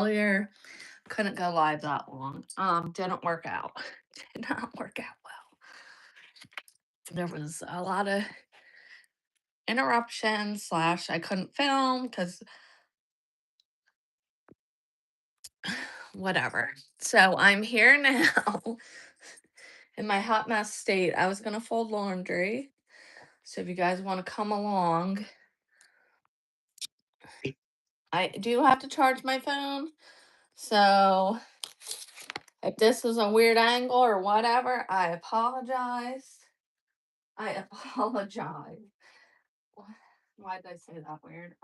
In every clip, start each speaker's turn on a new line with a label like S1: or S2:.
S1: earlier. Couldn't go live that long. Didn't work out. Did not work out well. There was a lot of interruptions slash I couldn't film because whatever. So I'm here now in my hot mess state. I was gonna fold laundry. So if you guys want to come along, I do have to charge my phone. So if this is a weird angle or whatever, I apologize. I apologize. Why did I say that weird?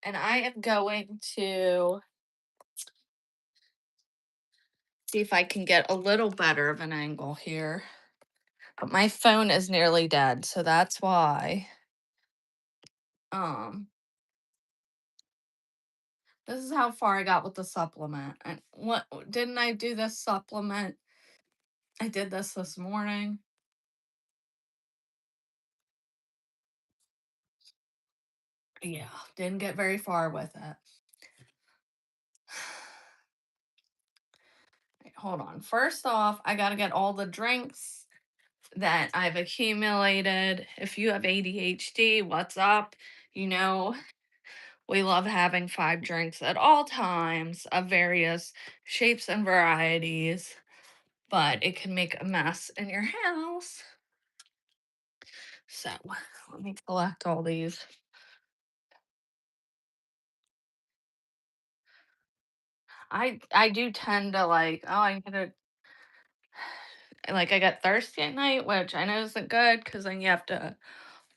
S1: And I am going to see if I can get a little better of an angle here. But my phone is nearly dead, so that's why. Um, this is how far I got with the supplement. And what didn't I do this supplement? I did this morning. Yeah, didn't get very far with it. Wait, hold on. First off, I got to get all the drinks that I've accumulated. If you have ADHD, what's up? You know, we love having 5 drinks at all times of various shapes and varieties, but it can make a mess in your house. So, let me collect all these. I do tend to like, oh, I gotta like I get thirsty at night, which I know isn't good because then you have to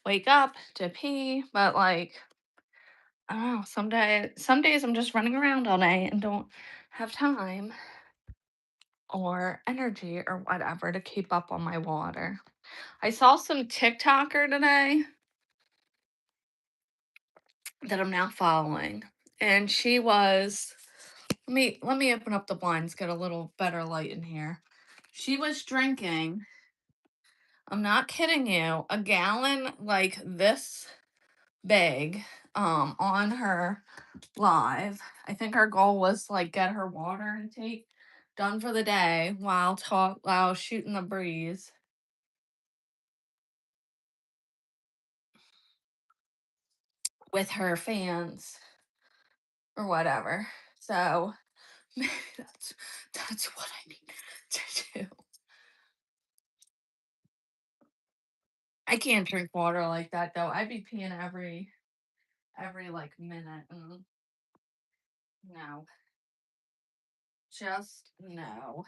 S1: wake up to pee, but like I don't know, some days I'm just running around all day and don't have time or energy or whatever to keep up on my water. I saw some TikToker today that I'm now following, and she was let me open up the blinds, get a little better light in here. She was drinking, I'm not kidding you, a gallon like this big on her live. I think our goal was like get her water intake done for the day while shooting the breeze with her fans or whatever. So maybe that's what I need to do. I can't drink water like that though. I'd be peeing every like minute. No. Just no.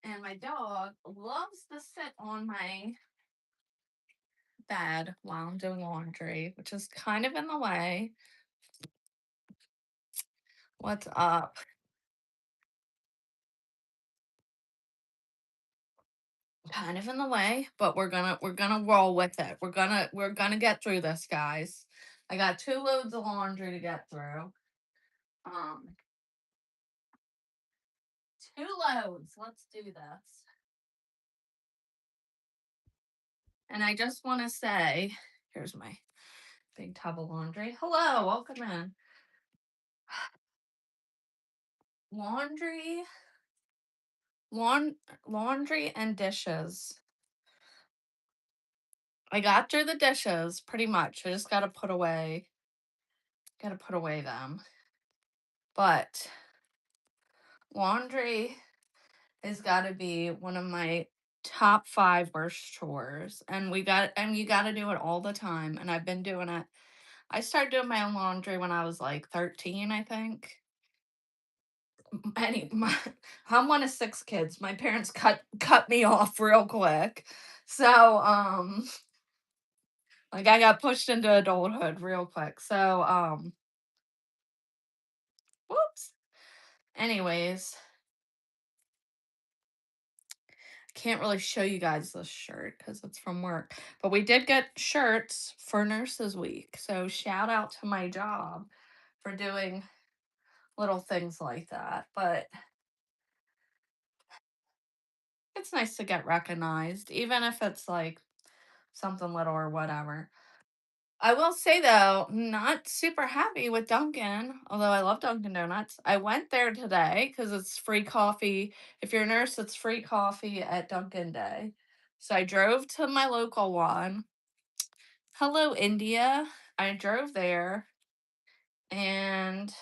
S1: And my dog loves to sit on my bed while I'm doing laundry, which is kind of in the way. What's up? Kind of in the way, but we're gonna roll with it. We're gonna get through this, guys. I got 2 loads of laundry to get through. Um, 2 loads. Let's do this. And I just want to say, here's my big tub of laundry. Hello, welcome in. Laundry, laundry and dishes. I got through the dishes pretty much. I just gotta put away them. But laundry has got to be one of my top 5 worst chores, and you got to do it all the time. And I've been doing it. I started doing my own laundry when I was like 13, I think. Any, my, I'm one of 6 kids. My parents cut me off real quick, so like I got pushed into adulthood real quick. So whoops. Anyways, can't really show you guys this shirt because it's from work. But we did get shirts for Nurses Week. So shout out to my job for doing little things like that. But it's nice to get recognized, even if it's like something little or whatever. I will say though, not super happy with Dunkin', although I love Dunkin' Donuts. I went there today because it's free coffee. If you're a nurse, it's free coffee at Dunkin' Day. So I drove to my local one. Hello, India. I drove there and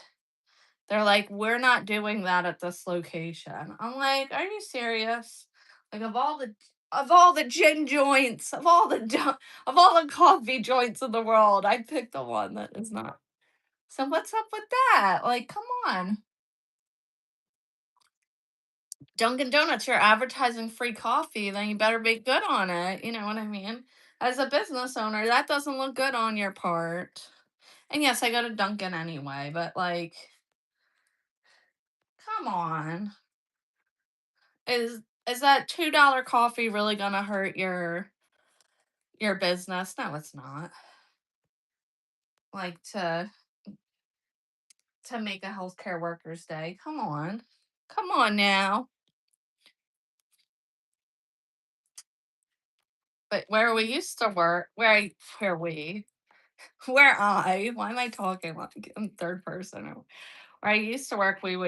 S1: they're like, we're not doing that at this location. I'm like, are you serious? Like of all the gin joints, of all the coffee joints in the world, I picked the one that is not. So what's up with that? Like, come on. Dunkin' Donuts, you're advertising free coffee, then you better be good on it. You know what I mean? As a business owner, that doesn't look good on your part. And yes, I go to Dunkin' anyway, but like, come on. Is that $2 coffee really gonna hurt your business? No, it's not. Like to make a healthcare workers day. Come on. Come on now. But where we used to work, why am I talking like in third person? Where I used to work, we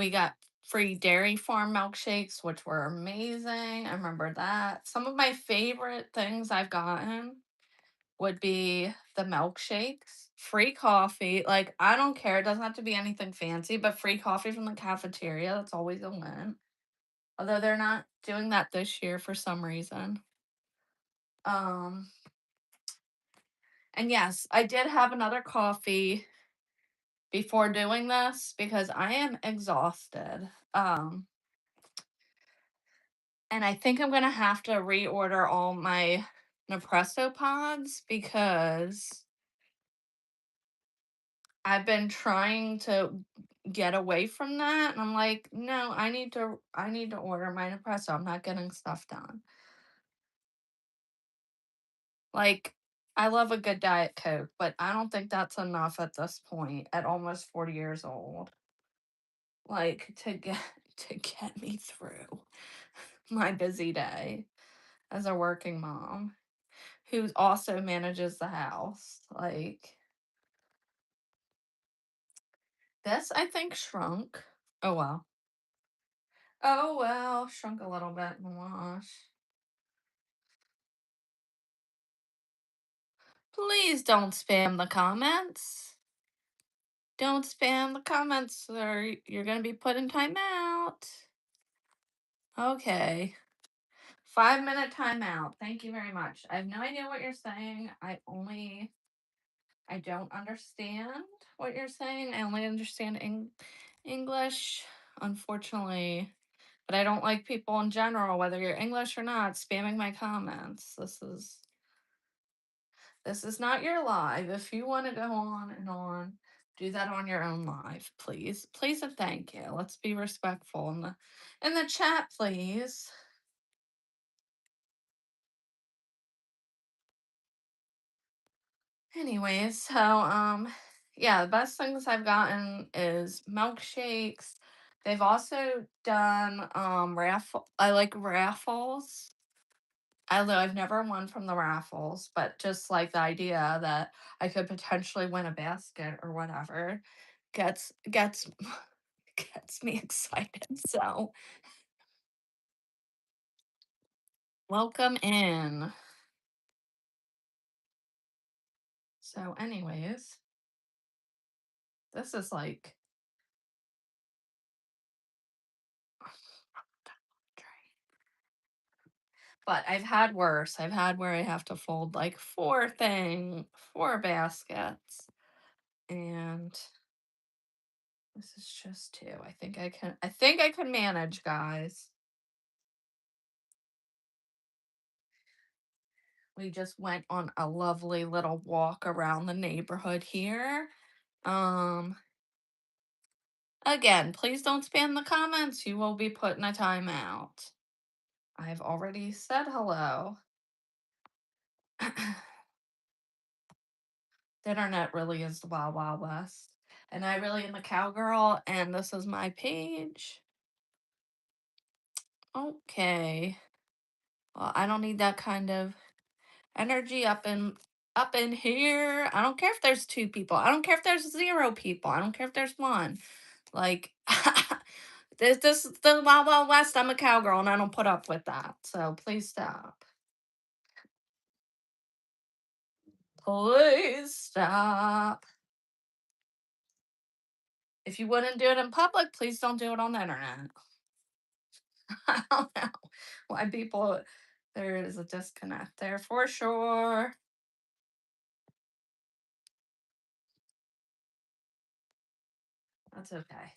S1: got free dairy farm milkshakes, which were amazing. I remember that. Some of my favorite things I've gotten would be the milkshakes, free coffee. Like, I don't care. It doesn't have to be anything fancy, but free coffee from the cafeteria. That's always a win. Although they're not doing that this year for some reason. Um, and yes, I did have another coffee before doing this because I am exhausted. And I think I'm gonna have to reorder all my Nespresso pods because I've been trying to get away from that, and I'm like, "No, I need to order my Nespresso, I'm not getting stuff done." Like, I love a good Diet Coke, but I don't think that's enough at this point, at almost 40 years old, like, to get me through my busy day as a working mom who also manages the house, like, this, I think, shrunk. Oh, well. Oh, well, shrunk a little bit in the wash. Please don't spam the comments. Don't spam the comments or you're going to be put in timeout. Okay. 5-minute timeout. Thank you very much. I have no idea what you're saying. I don't understand what you're saying. I only understand English, unfortunately. But I don't like people in general, whether you're English or not, spamming my comments. This is not your live. If you want to go on and on, do that on your own live, please. Please and thank you. Let's be respectful in the chat, please. Anyways, so yeah, the best things I've gotten is milkshakes. They've also done I like raffles. Although I've never won from the raffles, but just like the idea that I could potentially win a basket or whatever gets gets me excited. So, welcome in. So, anyways, this is like but I've had worse. I've had where I have to fold like four baskets. And this is just two. I think I can manage, guys. We just went on a lovely little walk around the neighborhood here. Um, again, please don't spam the comments. You will be put in a timeout. I've already said hello. The internet really is the wild, wild west. And I really am a cowgirl, and this is my page. Okay. Well, I don't need that kind of energy up in here. I don't care if there's two people. I don't care if there's zero people. I don't care if there's one. Like this is the Wild Wild West. I'm a cowgirl and I don't put up with that. So please stop. Please stop. If you wouldn't do it in public, please don't do it on the internet. I don't know why people, there is a disconnect there for sure. That's okay.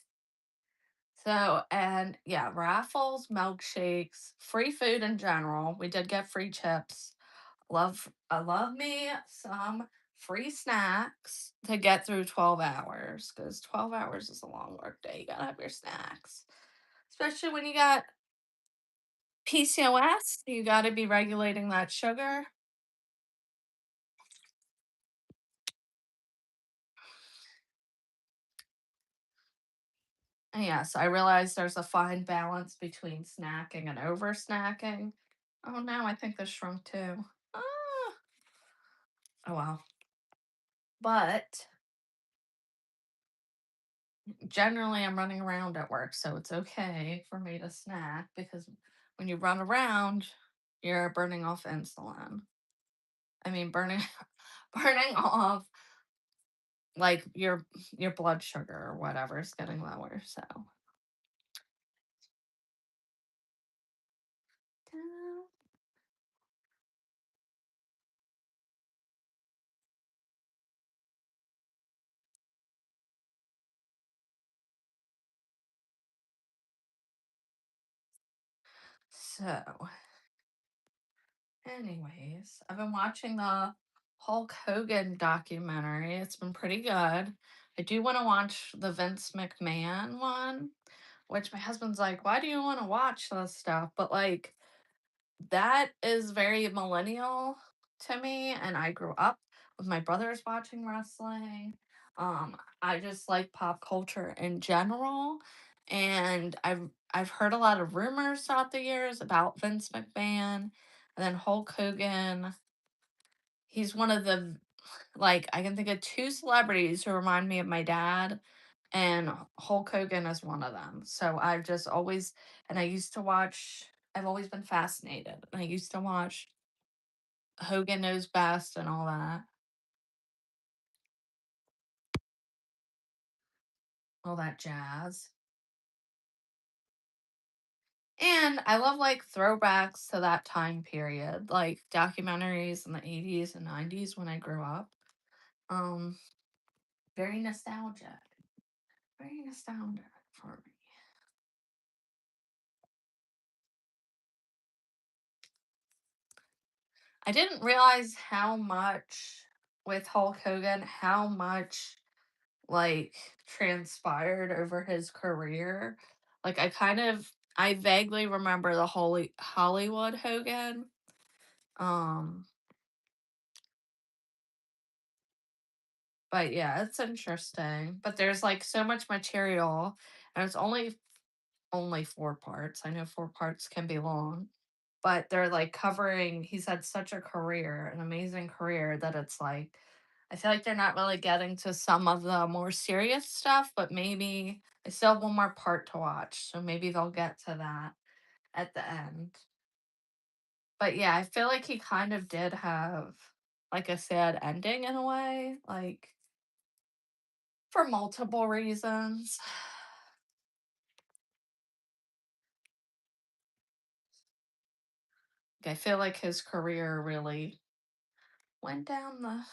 S1: So, and yeah, raffles, milkshakes, free food in general. We did get free chips. I love me some free snacks to get through 12 hours because 12 hours is a long work day. You gotta have your snacks, especially when you got PCOS. You gotta be regulating that sugar. And yes, I realize there's a fine balance between snacking and over snacking. Oh no, I think this shrunk too. Ah, oh well. But generally, I'm running around at work, so it's okay for me to snack because when you run around, you're burning off insulin. I mean, burning burning off like your blood sugar or whatever is getting lower. So, anyways, I've been watching the Hulk Hogan documentary. It's been pretty good. I do want to watch the Vince McMahon one, which my husband's like, "Why do you want to watch this stuff?" But like that is very millennial to me, and I grew up with my brothers watching wrestling. I just like pop culture in general, and I've heard a lot of rumors throughout the years about Vince McMahon, and then Hulk Hogan. He's one of the, like, I can think of two celebrities who remind me of my dad, and Hulk Hogan is one of them. So I've just always, and I used to watch, I've always been fascinated. I used to watch Hogan Knows Best and all that jazz. And I love like throwbacks to that time period, like documentaries in the 80s and 90s when I grew up. Um, very nostalgic. Very nostalgic for me. I didn't realize how much with Hulk Hogan, how much like transpired over his career. Like I vaguely remember the Holy Hollywood Hogan. Um but yeah, it's interesting. But there's like so much material and it's only four parts. I know four parts can be long, but they're like covering, he's had such a career, an amazing career, that it's like I feel like they're not really getting to some of the more serious stuff, but maybe I still have one more part to watch, so maybe they'll get to that at the end. But yeah, I feel like he kind of did have like a sad ending in a way, like for multiple reasons. I feel like his career really went down the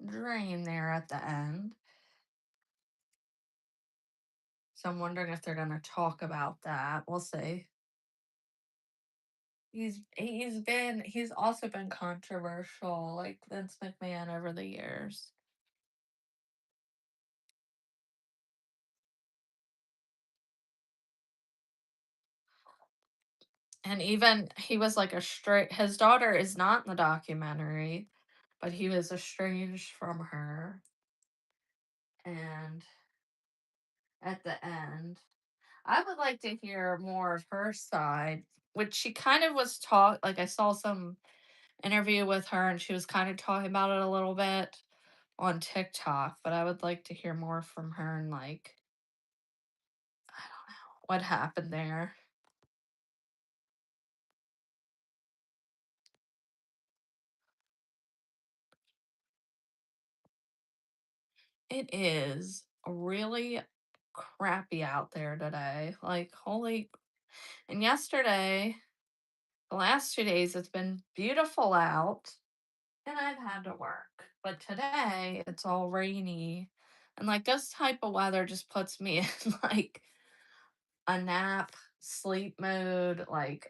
S1: drain there at the end. So I'm wondering if they're gonna talk about that. We'll see. He's also been controversial, like Vince McMahon over the years. And even he was like a straight, his daughter is not in the documentary, but he was estranged from her. And at the end, I would like to hear more of her side which she kind of was taught, like, I saw some interview with her and she was kind of talking about it a little bit on TikTok, but I would like to hear more from her and, like, I don't know what happened there. It is really crappy out there today. Like, holy. And yesterday, the last 2 days, it's been beautiful out and I've had to work. But today, it's all rainy. And like this type of weather just puts me in like a nap, sleep mood, like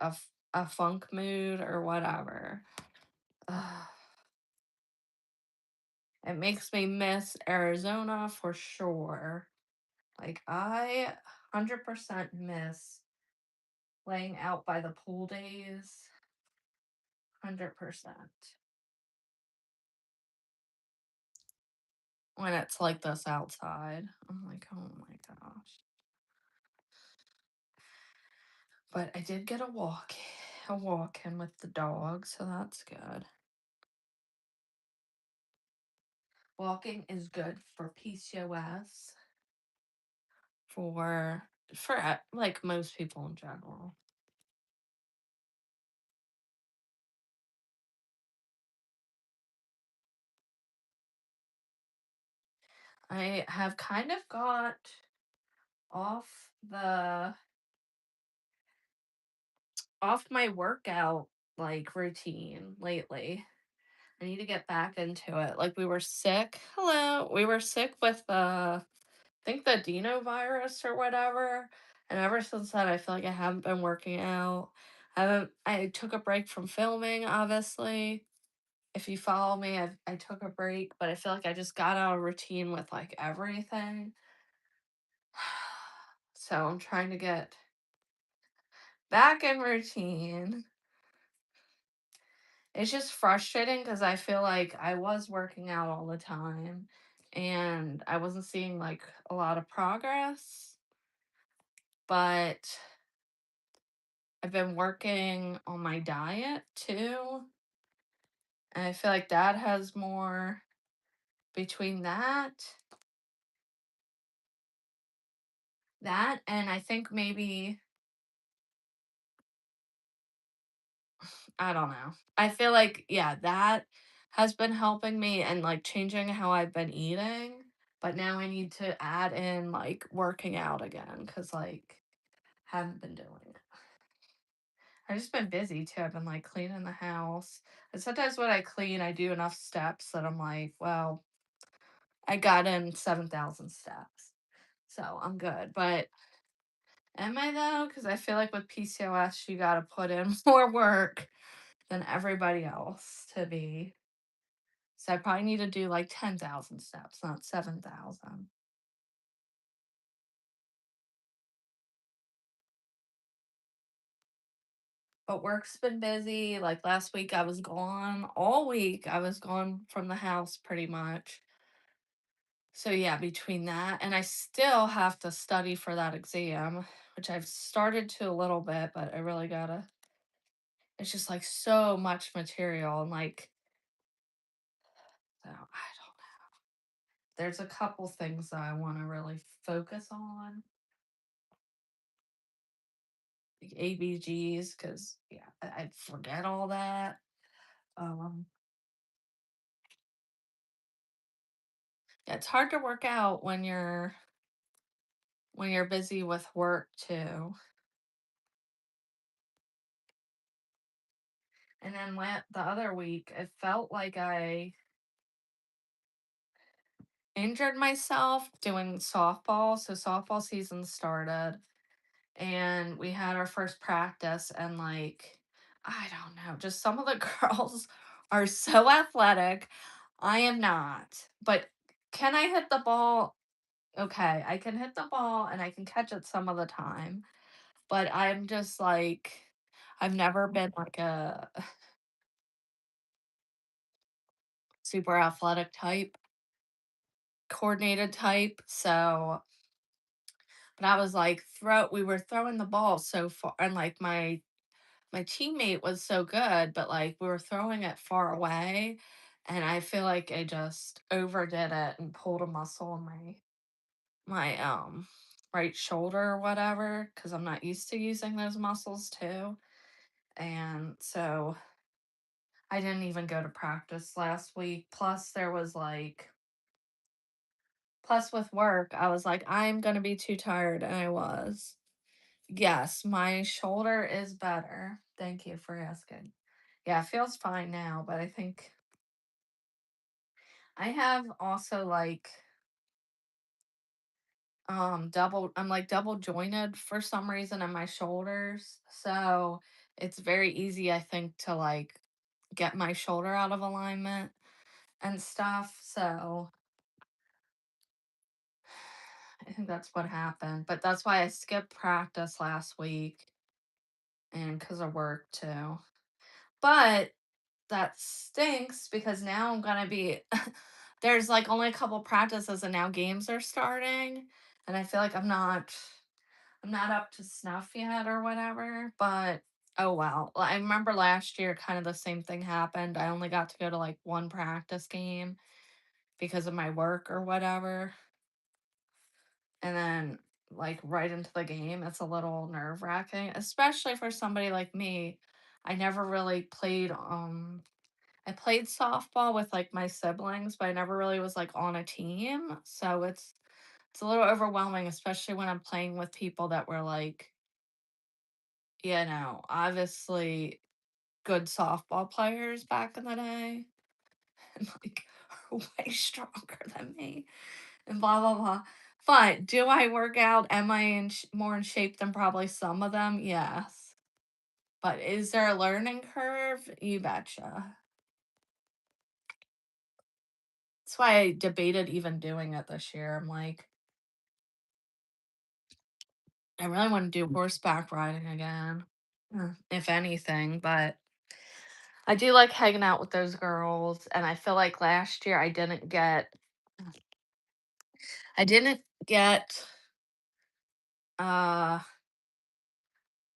S1: a funk mood or whatever. Ugh. It makes me miss Arizona for sure. Like, I 100% miss laying out by the pool days. 100%. When it's like this outside. I'm like, oh my gosh. But I did get a walk in with the dog, so that's good. Walking is good for PCOS, for like most people in general. I have kind of got off the off my workout like routine lately. I need to get back into it. Like we were sick. Hello. We were sick with I think the Dino virus or whatever. And ever since then I feel like I haven't been working out. I took a break from filming, obviously. If you follow me, I took a break, but I feel like I just got out of routine with like everything. So I'm trying to get back in routine. It's just frustrating because I feel like I was working out all the time and I wasn't seeing like a lot of progress, but I've been working on my diet too. And I feel like that has more between that and I think maybe I don't know. I feel like yeah, that has been helping me and like changing how I've been eating. But now I need to add in like working out again because like haven't been doing it. I've just been busy too. I've been like cleaning the house. And sometimes when I clean, I do enough steps that I'm like, well, I got in 7,000 steps. So I'm good. But am I though? Because I feel like with PCOS, you got to put in more work than everybody else to be. So I probably need to do like 10,000 steps, not 7,000. But work's been busy. Like last week, I was gone all week. I was gone from the house pretty much. So yeah, between that and I still have to study for that exam, which I've started to a little bit, but I really gotta. It's just like so much material and like, so I don't. There's a couple things that I want to really focus on, like ABGs, because yeah, I forget all that. Um, yeah, it's hard to work out when you're busy with work too. And then the other week, it felt like I injured myself doing softball. So softball season started and we had our first practice and like I don't know, just some of the girls are so athletic. I am not. But can I hit the ball? Okay, I can hit the ball and I can catch it some of the time. But I'm just like I've never been like a super athletic type, coordinated type. So, but I was like we were throwing the ball so far and like my my teammate was so good, but like we were throwing it far away, and I feel like I just overdid it and pulled a muscle in my right shoulder or whatever because I'm not used to using those muscles too. And so I didn't even go to practice last week. Plus with work, I was like, I'm gonna be too tired, and I was. Yes, my shoulder is better. Thank you for asking. Yeah, it feels fine now, but I think I have also like I'm like double jointed for some reason in my shoulders. So it's very easy, I think, to like get my shoulder out of alignment and stuff. So I think that's what happened. But that's why I skipped practice last week and because of work too. But that stinks because now I'm gonna be there's like only a couple practices and now games are starting. And I feel like I'm not up to snuff yet or whatever, but oh well. I remember last year kind of the same thing happened. I only got to go to like one practice game because of my work or whatever. And then like right into the game, it's a little nerve-wracking, especially for somebody like me. I never really played I played softball with like my siblings, but I never really was like on a team. So it's a little overwhelming, especially when I'm playing with people that were like, obviously good softball players back in the day and like are way stronger than me and blah blah blah. But do I work out? Am I more in shape than probably some of them? Yes. But is there a learning curve? You betcha. That's why I debated even doing it this year. I'm like, I really want to do horseback riding again, if anything. But I do like hanging out with those girls, and I feel like last year I didn't get uh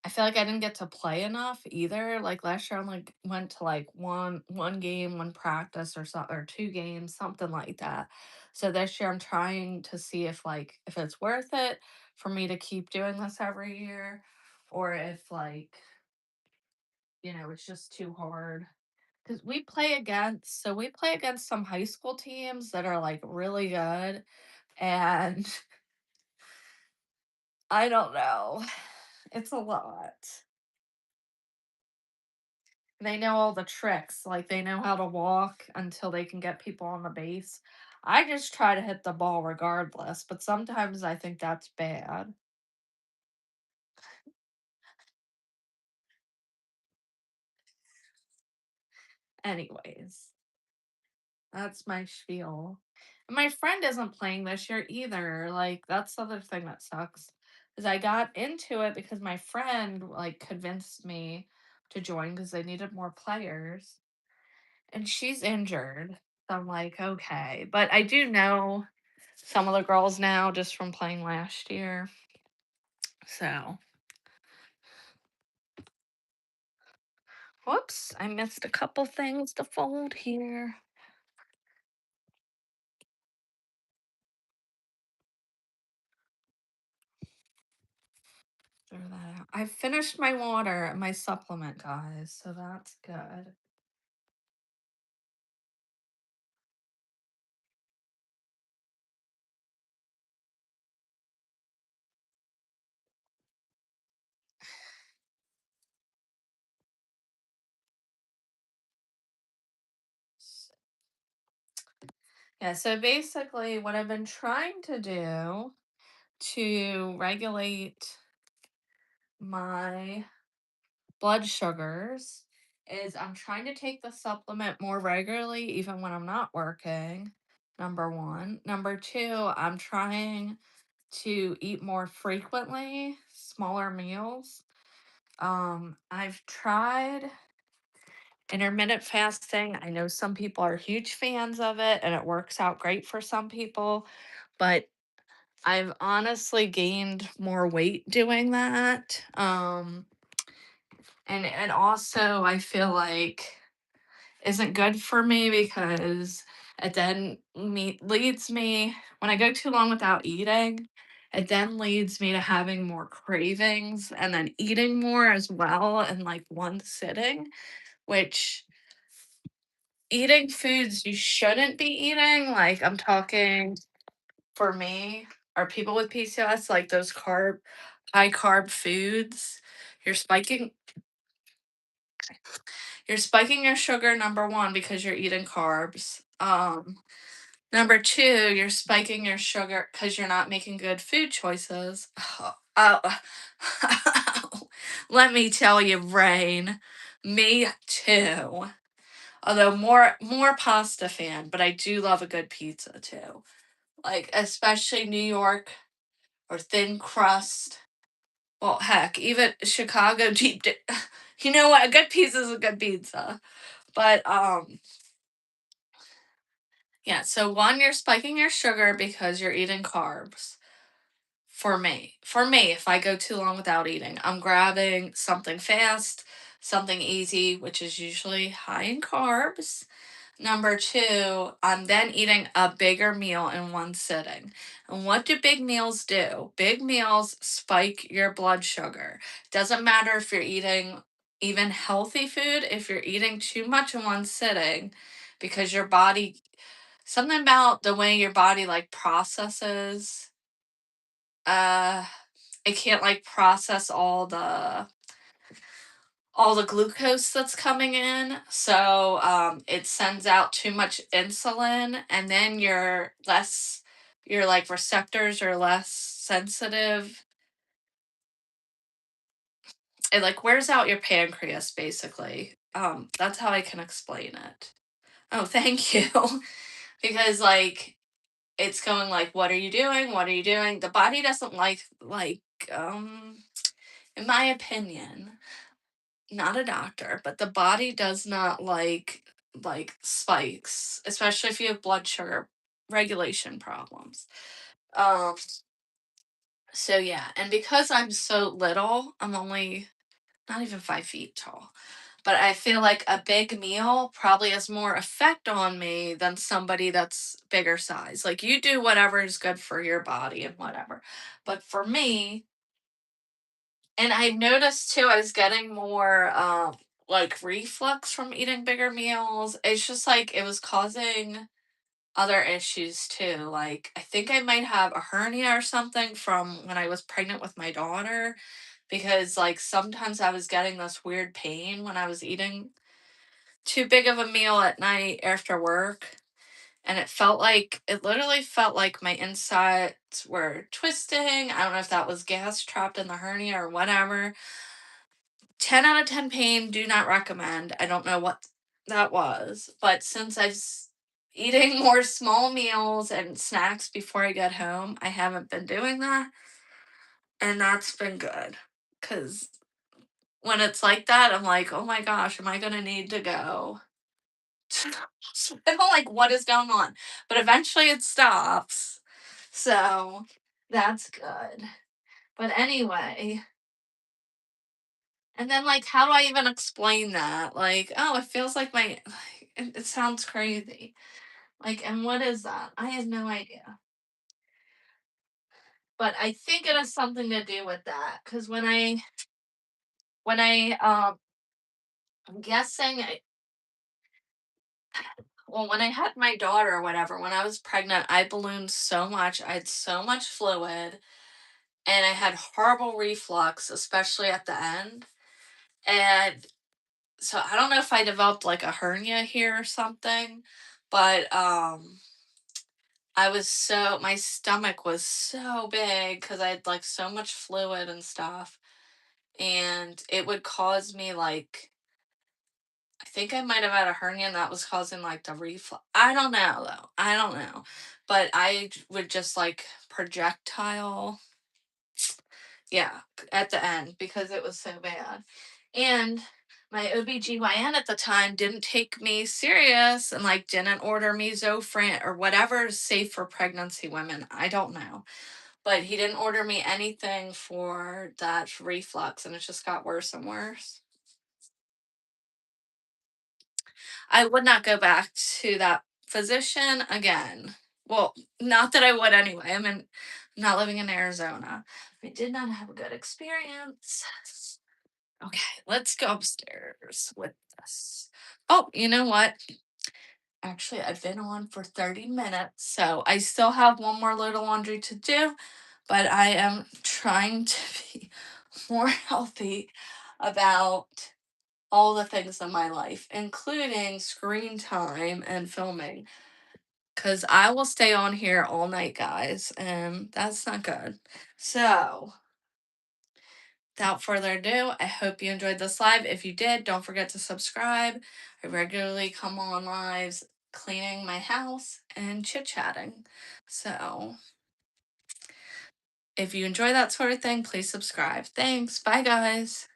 S1: I feel like I didn't get to play enough either. Like last year I only went to like one game, one practice or so or two games, something like that. So this year I'm trying to see if it's worth it for me to keep doing this every year or if it's just too hard. Cuz we play against some high school teams that are like really good and I don't know. It's a lot. They know all the tricks, like, they know how to walk until they can get people on the base. I just try to hit the ball regardless, but sometimes I think that's bad. Anyways, that's my spiel. And my friend isn't playing this year either, like, that's the other thing that sucks, is I got into it because my friend, like, convinced me to join because they needed more players, and she's injured. So I'm like, "Okay." But I do know some of the girls now just from playing last year. So, whoops, I missed a couple things to fold here. Throw that out. I finished my water, my supplement, guys, so that's good. Yeah, so basically, what I've been trying to do to regulate my blood sugars is I'm trying to take the supplement more regularly, even when I'm not working. Number one. Number two, I'm trying to eat more frequently, smaller meals. I've tried intermittent fasting. I know some people are huge fans of it and it works out great for some people, but I've honestly gained more weight doing that. And also I feel like isn't good for me because it then leads me when I go too long without eating, it then leads me to having more cravings and then eating more as well in like one sitting, which eating foods you shouldn't be eating. Like I'm talking for me or people with PCOS, like those high carb foods. You're spiking you're spiking your sugar number one because you're eating carbs. Number two, you're spiking your sugar because you're not making good food choices. Oh, let me tell you, Rain, me too. Although more pasta fan, but I do love a good pizza too. Like especially New York or thin crust. Well, heck, even Chicago You know what? A good pizza is a good pizza. But yeah. So one, you're spiking your sugar because you're eating carbs. For me, if I go too long without eating, I'm grabbing something fast, something easy, which is usually high in carbs. Number two, I'm then eating a bigger meal in one sitting. And what do big meals do? Big meals spike your blood sugar. Doesn't matter if you're eating even healthy food, if you're eating too much in one sitting, because your body, something about the way your body like processes, uh, it can't like process all the glucose that's coming in. So it sends out too much insulin, and then your like receptors are less sensitive. It like wears out your pancreas basically. That's how I can explain it. Oh, thank you. Because like it's going like, what are you doing? What are you doing? The body doesn't um in my opinion, not a doctor, but the body does not like spikes, especially if you have blood sugar regulation problems. Um so yeah, and because I'm so little, I'm only not even 5 feet tall. But I feel like a big meal probably has more effect on me than somebody that's bigger size. Like you do whatever is good for your body and whatever. But for me, and I noticed too, I was getting more like reflux from eating bigger meals. It's just like it was causing other issues too. Like I think I might have a hernia or something from when I was pregnant with my daughter because like sometimes I was getting this weird pain when I was eating too big of a meal at night after work. And it literally felt like my insides were twisting. I don't know if that was gas trapped in the hernia or whatever. 10 out of 10 pain, do not recommend. I don't know what that was, but since eating more small meals and snacks before I get home, I haven't been doing that, and that's been good. Cuz when it's like that, I'm like, "Oh my gosh, am I going to need to go?" I'm like, "What is going on?" But eventually it stops. So, that's good. But anyway, and then, like, how do I even explain that? Like, "Oh, it feels like my" like, it sounds crazy. Like, and what is that? I have no idea. But I think it has something to do with that. Cause when I I'm guessing when I had my daughter or whatever, when I was pregnant, I ballooned so much. I had so much fluid, and I had horrible reflux, especially at the end. And so I don't know if I developed like a hernia here or something, but my stomach was so big because I had like so much fluid and stuff, and it would cause me like I think I might have had a hernia and that was causing like the reflux. I don't know though. I don't know. But would just like projectile, yeah, at the end because it was so bad. And my OBGYN at the time didn't take me serious and like didn't order me Zofran or whatever is safe for pregnancy women. I don't know. But he didn't order me anything for that reflux and it just got worse and worse. I would not go back to that physician again. Well, not that I would anyway. Not living in Arizona. I did not have a good experience. Okay, let's go upstairs with this. Oh, you know what? Actually, I've been on for 30 minutes, so I still have one more load of laundry to do, but I am trying to be more healthy about all the things in my life, including screen time and filming. Because I will stay on here all night, guys, and that's not good. So, without further ado, I hope you enjoyed this live. If you did, don't forget to subscribe. I regularly come on lives cleaning my house and chit chatting. So, if you enjoy that sort of thing, please subscribe. Thanks. Bye, guys.